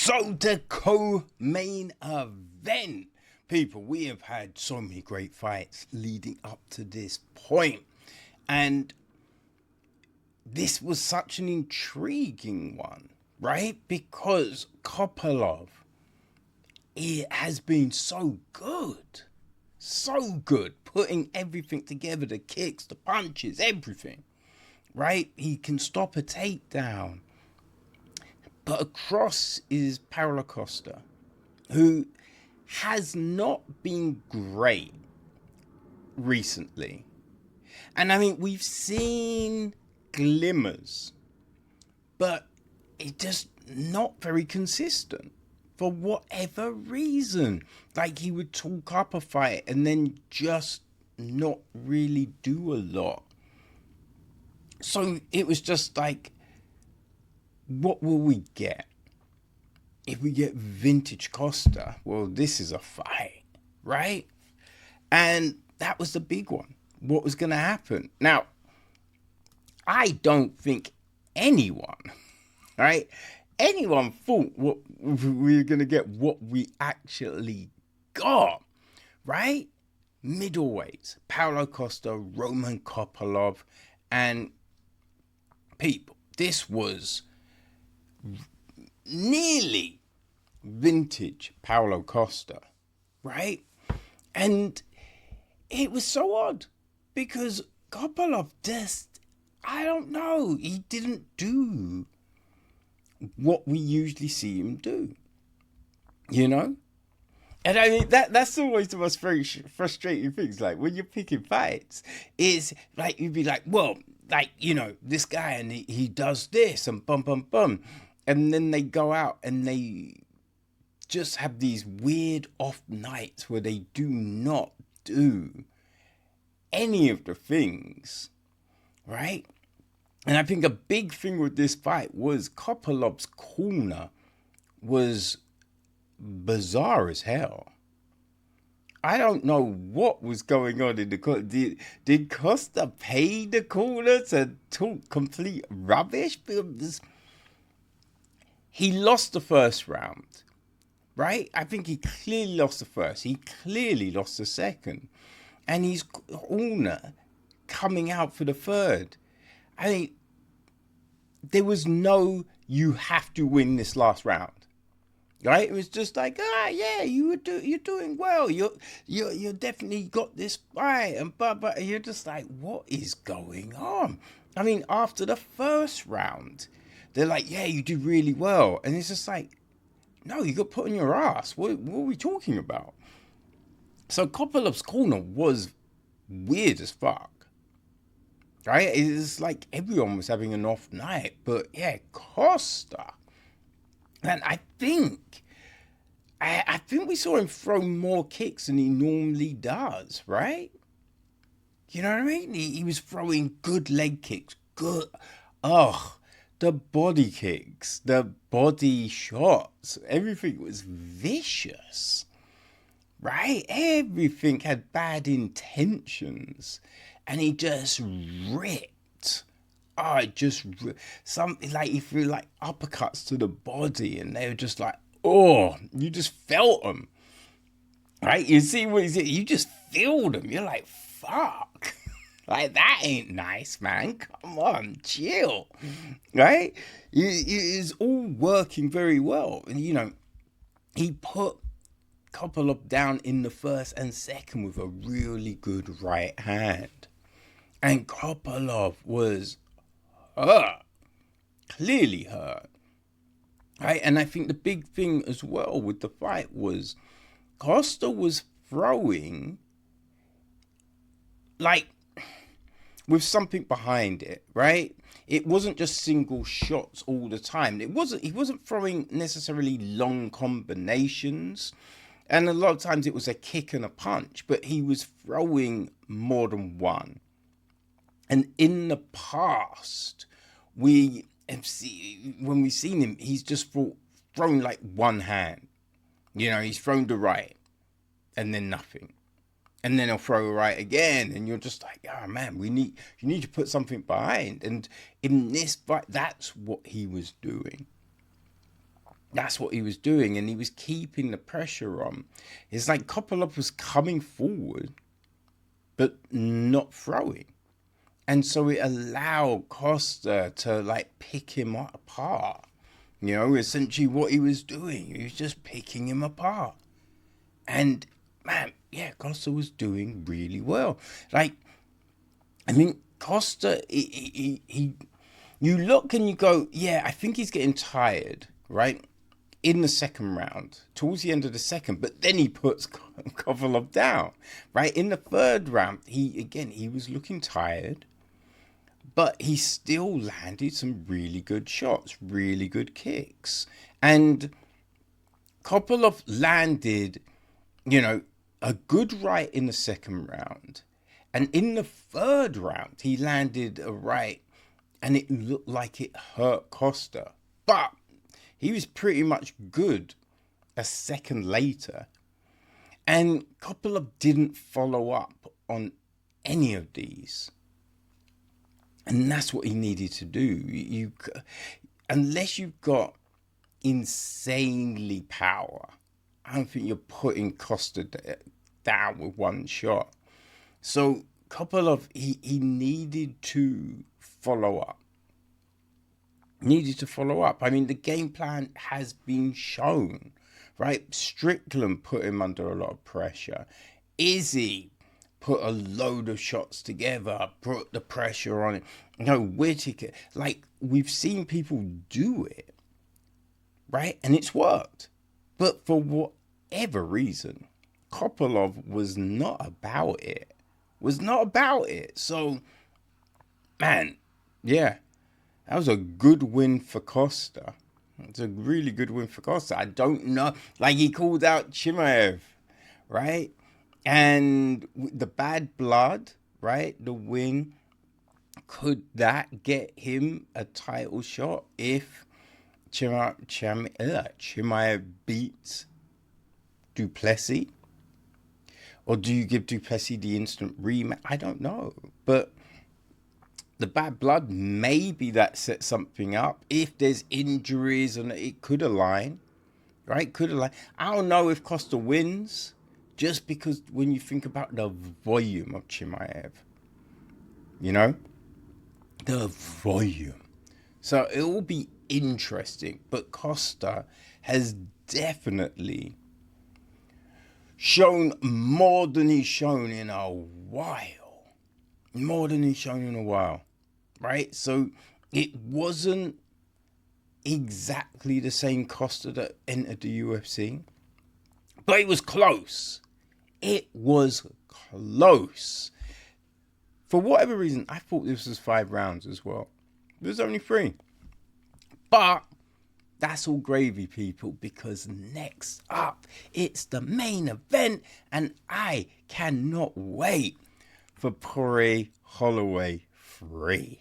So the co-main event, people, we have had so many great fights leading up to this point, and this was such an intriguing one, right? Because Kopylov, it has been so good, putting everything together, the kicks, the punches, everything, right? He can stop a takedown. But across is Costa, who has not been great recently. And I mean, we've seen glimmers, but it's just not very consistent for whatever reason. Like, he would talk up a fight and then just not really do a lot. So it was just like, what will we get? If we get vintage Costa, well, this is a fight, right? And that was the big one. What was going to happen? Now, I don't think anyone, right? Anyone thought what we were going to get what we actually got, right? Middleweights, Paulo Costa, Roman Kopylov, and people. This was nearly vintage Paulo Costa, right? And it was so odd because Kopylov just, I don't know, he didn't do what we usually see him do, you know? And I mean, that's always the most very frustrating things. Like, when you're picking fights, is like, you'd be like, well, like, you know, this guy, and he does this and bum, bum, bum. And then they go out and they just have these weird off nights where they do not do any of the things, right? And I think a big thing with this fight was Kopylov's corner was bizarre as hell. I don't know what was going on in the corner. Did Costa pay the corner to talk complete rubbish? Because he lost the first round, right? I think he clearly lost the first. He clearly lost the second. And he's corner coming out for the third. I mean, there was no, you have to win this last round, right? It was just like, yeah, you're doing well. You definitely got this fight, and but you're just like, what is going on? I mean, after the first round, they're like, yeah, you did really well, and it's just like, no, you got put on your ass. What are we talking about? So Kopylov's corner was weird as fuck. Right? It's like everyone was having an off night. But yeah, Costa. And I think we saw him throw more kicks than he normally does, right? You know what I mean? He was throwing good leg kicks. Good. The body kicks, the body shots. Everything was vicious. Right? Everything had bad intentions. And he just ripped. Something like, he threw like uppercuts to the body, and they were just like, oh, you just felt them. Right? You see what he's, you just feel them. You're like, fuck. Like, that ain't nice, man. Come on, chill. Right? It's all working very well. And, you know, he put Kopylov down in the first and second with a really good right hand. And Kopylov was hurt. Clearly hurt. Right? And I think the big thing as well with the fight was Costa was throwing like with something behind it, right? It wasn't just single shots all the time. He wasn't throwing necessarily long combinations. And a lot of times it was a kick and a punch, but he was throwing more than one. And in the past, when we've seen him, he's just thrown like one hand. You know, he's thrown the right and then nothing. And then he'll throw a right again. And you're just like, oh man, you need to put something behind. And in this fight, that's what he was doing. That's what he was doing, and he was keeping the pressure on. It's like Kopylov was coming forward, but not throwing. And so it allowed Costa to like pick him apart. You know, essentially what he was doing. He was just picking him apart. And man, yeah, Costa was doing really well. Like, I mean, Costa, you look and you go, yeah, I think he's getting tired, right? In the second round, towards the end of the second, but then he puts Kopylov down, right? In the third round, he was looking tired, but he still landed some really good shots, really good kicks. And Kopylov landed, you know, a good right in the second round. And in the third round, he landed a right and it looked like it hurt Costa. But he was pretty much good a second later. And Kopylov didn't follow up on any of these. And that's what he needed to do. Unless you've got insanely power, I don't think you're putting Costa down with one shot. So Kopylov, he needed to follow up. I mean, the game plan has been shown, right? Strickland put him under a lot of pressure. Izzy put a load of shots together, put the pressure on it. You know, Whittaker, like, we've seen people do it, right? And it's worked. But for whatever reason, Kopylov was not about it. So, man, yeah, that was a good win for Costa. It's a really good win for Costa. I don't know. Like, he called out Chimaev, right? And the bad blood, right? The wing, could that get him a title shot if Chimaev beats Duplessis? Or do you give Duplessis the instant rematch? I don't know. But the bad blood, maybe that sets something up. If there's injuries, and it could align, right? I don't know if Costa wins, just because when you think about the volume of Chimaev, you know? The volume. So it will be interesting. But Costa has definitely shown more than he's shown in a while. Right? So it wasn't exactly the same Costa that entered the UFC, but it was close. For whatever reason, I thought this was 5 rounds as well. It was only 3. But that's all gravy, people, because next up, it's the main event, and I cannot wait for Poirier Holloway 3.